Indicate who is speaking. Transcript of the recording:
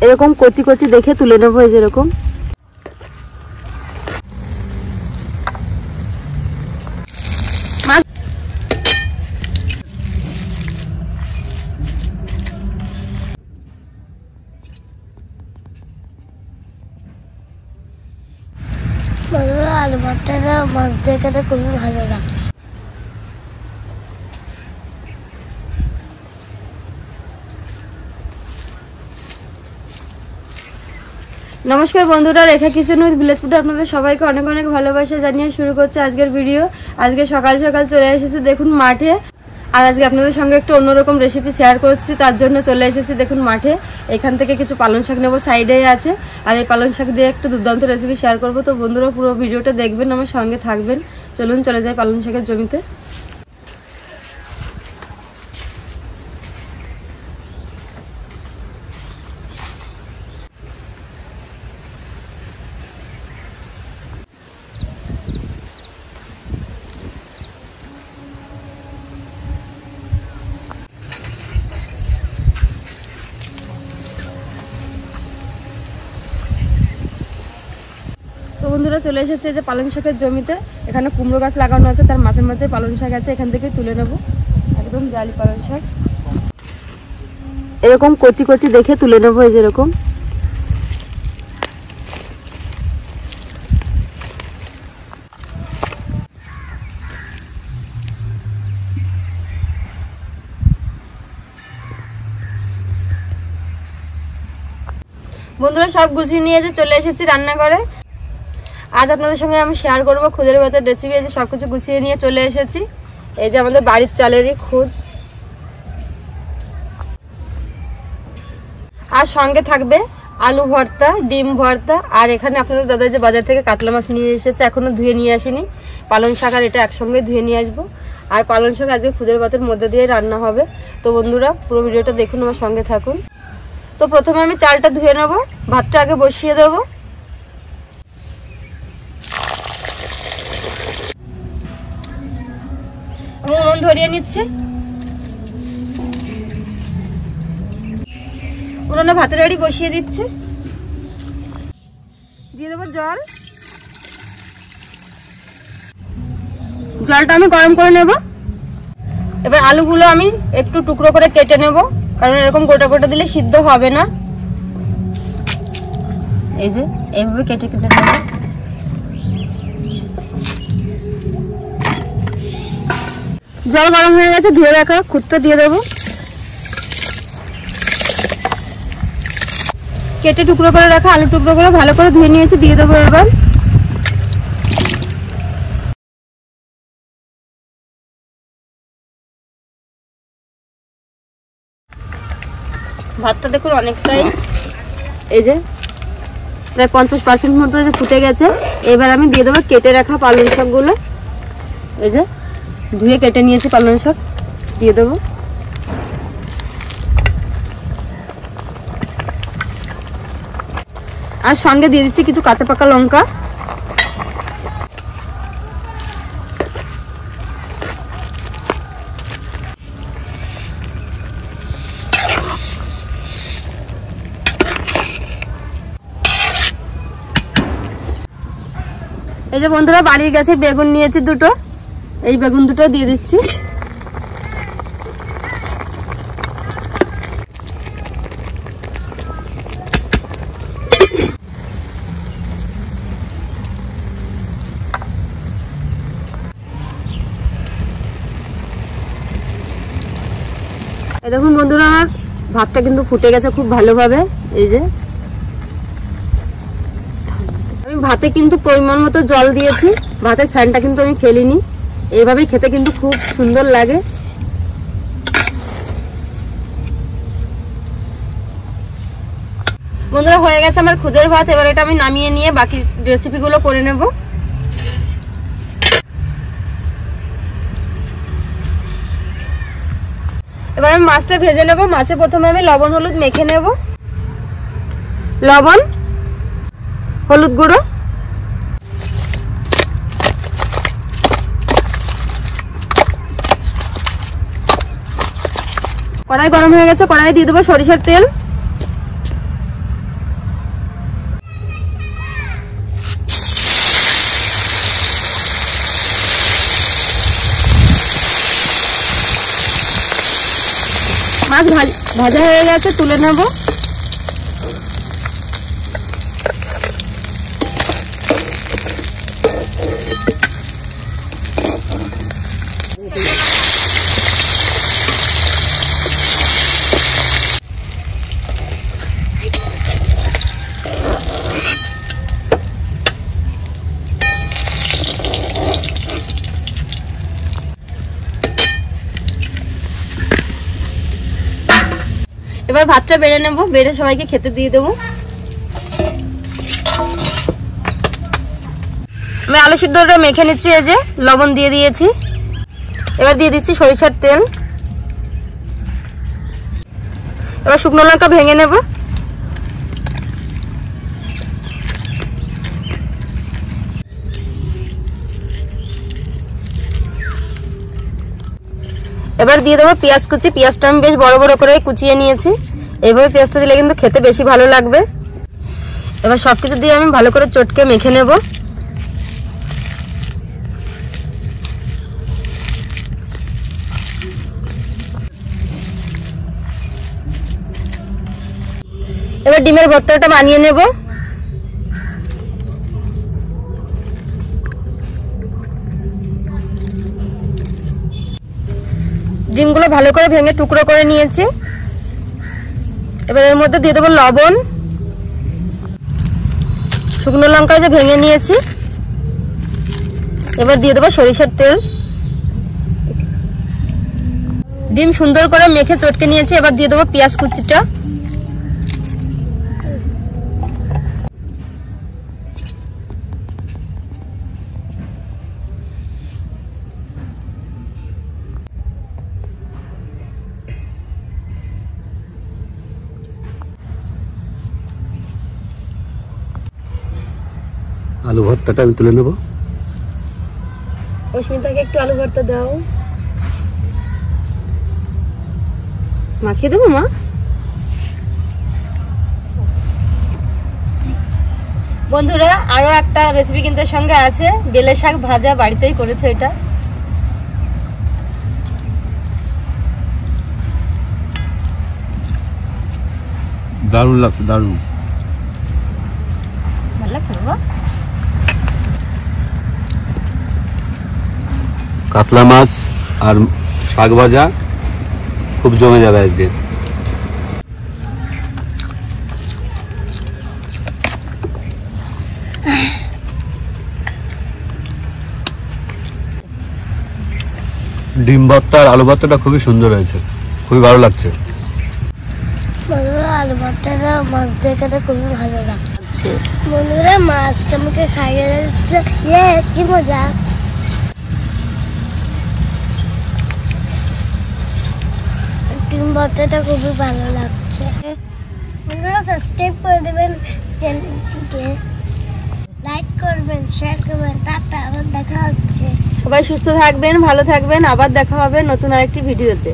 Speaker 1: এরকম কচি কচি দেখে তুলে নেবো। এই যেরকম
Speaker 2: আলু ভর্তাটা মাছ দিয়ে খেতে খুবই ভালো লাগে।
Speaker 1: নমস্কার বন্ধুরা, রেখা কিচেন উইথ ভিলেজ ফুড আপনাদের সবাইকে অনেক অনেক ভালোবাসা জানিয়ে শুরু করছে আজকের ভিডিও। আজকে সকাল সকাল চলে এসেছি দেখুন মাঠে, আর আজকে আপনাদের সঙ্গে একটু অন্যরকম রেসিপি শেয়ার করছি, তার জন্য চলে এসেছি দেখুন মাঠে। এখান থেকে কিছু পালং শাক নেবো, সাইডেই আছে, আর এই পালং শাক দিয়ে একটু দুর্দান্ত রেসিপি শেয়ার করবো। তো বন্ধুরা পুরো ভিডিওটা দেখবেন, আমার সঙ্গে থাকবেন। চলুন চলে যাই পালং শাকের জমিতে। তো বন্ধুরা চলে এসেছে যে পালং শাকের জমিতে। এখানে কুমড়ো গাছ লাগানো আছে, তার মাঝে মাঝে পালং শাক আছে, এখান থেকে তুলে নেব। একদম জালি পালং শাক, এরকম কচি কচি দেখে তুলে নেব। এই যেরকম বন্ধুরা সব গুছিয়ে নিয়ে যে চলে এসেছি রান্নাঘরে। আজ আপনাদের সঙ্গে আমি শেয়ার করবো খুদের ভাতের রেসিপি। এই যে সব কিছু গুছিয়ে নিয়ে চলে এসেছি। এই যে আমাদের বাড়ির চালেরই খুদ, আর সঙ্গে থাকবে আলু ভর্তা, ডিম ভর্তা, আর এখানে আপনাদের দাদা যে বাজার থেকে কাতলা মাছ নিয়ে এসেছে, এখনো ধুয়ে নিয়ে আসিনি। পালং শাক আর এটা একসঙ্গে ধুয়ে নিয়ে আসবো। আর পালং শাক আজকে খুদের ভাতের মধ্যে দিয়ে রান্না হবে। তো বন্ধুরা পুরো ভিডিওটা দেখুন, আমার সঙ্গে থাকুন। তো প্রথমে আমি চালটা ধুয়ে নেবো, ভাতটা আগে বসিয়ে দেবো। উনুন ধরিয়ে নিচ্ছে, উনুনে ভাতের হাঁড়ি বসিয়ে দিচ্ছে। দিয়ে দেবো জল, জলটা আমি গরম করে নেব। এবার আলুগুলো আমি একটু টুকরো করে কেটে নেব, কারণ এরকম গোটা গোটা দিলে সিদ্ধ হবে না। এই যে এইভাবে কেটে কেটে নেব। জল গরম হয়ে গেছে, ধুয়ে রাখা খুদটা দিয়ে দেবো। কেটে টুকরো করে রাখা আলু টুকরো করে ভালো করে ধুয়ে নিয়েছি, দিয়ে দেবো। এবার ভাতটা দেখুন অনেকটাই, এই যে প্রায় 50% মতো ফুটে গেছে। এবার আমি দিয়ে দেবো কেটে রাখা পালং শাকগুলো। এই যে ধুয়ে কেটে নিয়েছি পালং শাক, দিয়ে দেবো। আর সঙ্গে দিয়ে দিচ্ছি কিছু কাঁচা পাকা লঙ্কা। এই যে বন্ধুরা বাড়ির গাছে বেগুন নিয়েছি দুটো, এই বেগুন দুটো দিয়ে দিচ্ছি। এই দেখুন বন্ধুরা আমার ভাতটা কিন্তু ফুটে গেছে খুব ভালোভাবে। এই যে আমি ভাতে কিন্তু পরিমাণ মতো জল দিয়েছি, ভাতের ফ্যানটা কিন্তু আমি ফেলিনি। এইভাবেই খেতে কিন্তু খুব সুন্দর লাগে। বন্ধুরা হয়ে গেছে আমার খুদের ভাত। এবার এটা আমি নামিয়ে নিয়ে বাকি রেসিপিগুলো করে নেব। এবার আমি মাছটা ভেজে নেব। মাছে প্রথমে আমি লবণ হলুদ মেখে নেব। লবণ, হলুদ গুঁড়ো, কড়াই গরম হয়ে গেছে, কড়াই দিয়ে দেবো সরিষার তেল। ভাজা হয়ে গেছে, তুলে নেব। এবার ভাতটা বেড়ে নেব, বেড়ে সবাইকে খেতে দিয়ে দেবো। আমি আলু সিদ্ধটা মেখে নিচ্ছি, এই যে লবণ দিয়ে দিয়েছি। এবার দিয়ে দিচ্ছি সরিষার তেল। এবার শুকনো লঙ্কা ভেঙে নেব। এবার দিয়ে দেবো পেঁয়াজ কুচি। পেঁয়াজটা আমি বেশ বড় বড় করে কুচিয়ে নিয়েছি। এইভাবে পেঁয়াজটা দিলে কিন্তু খেতে বেশি ভালো লাগবে। এবার সবকিছু দিয়ে আমি ভালো করে চটকে মেখে নেব। এবার ডিমের ভর্তাটা বানিয়ে নেব। ডিমগুলো ভালো করে ভেঙে টুকরো করে নিয়েছি। এবার এর মধ্যে দিয়ে দেবো লবণ, শুকনো লঙ্কা যে ভেঙে নিয়েছি। এবার দিয়ে দেবো সরিষার তেল। ডিম সুন্দর করে মেখে চটকে নিয়েছি। এবার দিয়ে দেবো পেঁয়াজ কুচিটা।
Speaker 3: আলু ভর্তাটা আমি তুলে নেব।
Speaker 1: অস্মিতাকে একটু আলু ভর্তা দাও। মাখিয়ে দেবো মা। বন্ধুরা, আরো একটা রেসিপি কিন্তু সঙ্গে আছে, বেলে শাক ভাজা। বাড়িতেই করেছে এটা।
Speaker 3: দারুণ লাগছে, দারুণ
Speaker 1: ভালো লাগছে বাবা।
Speaker 3: কাতলা মাছ আর শাক ভাজা খুব জমে যাবে আজকে। ডিম ভর্তা আর আলু ভর্তাটা খুবই সুন্দর হয়েছে, খুবই ভালো লাগছে।
Speaker 2: বন্ধুরা আলু ভর্তাটা মাছ দিয়ে খেতে খুবই ভালো লাগছে। বন্ধুরা মাছটা আমাকে খাইয়ে দিচ্ছে, কি মজা। ডিম ভর্তাটা খুবই ভালো লাগছে। বন্ধুরা সাবস্ক্রাইব করে দেবেন চ্যানেলটিকে, লাইক করবেন, শেয়ার করবেন। টাটা, আবার দেখা হচ্ছে।
Speaker 1: সবাই সুস্থ থাকবেন, ভালো থাকবেন। আবার দেখা হবে নতুন আরেকটি ভিডিওতে।